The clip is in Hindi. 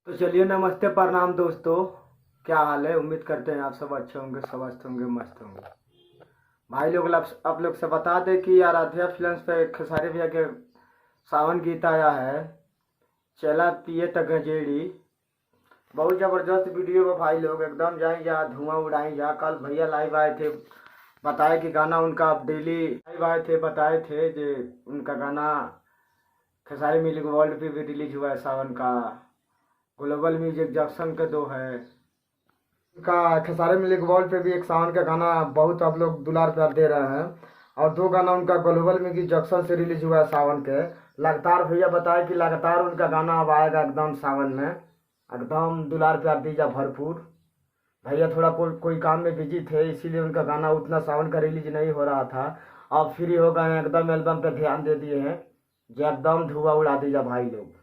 तो चलिए, नमस्ते प्रणाम दोस्तों। क्या हाल है? उम्मीद करते हैं आप सब अच्छे होंगे, स्वस्थ होंगे, मस्त होंगे। भाई लोग, आप लोग से बता दें कि आराध्या फिल्म्स पे खेसारी भैया के सावन गीत आया है, चला पिए त गजेड़ी। बहुत जबरदस्त वीडियो है भाई लोग, एकदम जाए जा धुआं उड़ाई जा। कल भैया लाइव आए थे, बताए कि गाना उनका अब डेली लाइव आए थे, बताए थे जो उनका गाना खेसारी म्यूजिक वर्ल्ड पे भी रिलीज हुआ है सावन का। ग्लोबल म्यूजिक जंक्शन के दो है का, खेसारी म्यूजिक वर्ल्ड पे भी एक सावन का गाना बहुत आप लोग दुलार प्यार दे रहे हैं। और दो गाना उनका ग्लोबल म्यूजिक जंक्शन से रिलीज हुआ है सावन के। लगातार भैया बताए कि लगातार उनका गाना अब आएगा एकदम सावन में, एकदम दुलार प्यार दीजिए भरपूर। भैया थोड़ा कोई काम में बिजी थे, इसीलिए उनका गाना उतना सावन का रिलीज नहीं हो रहा था। अब फ्री हो गए हैं, एकदम एल्बम पे ध्यान दे दिए हैं, जो एकदम धुआं उड़ा दीजिए भाई लोग।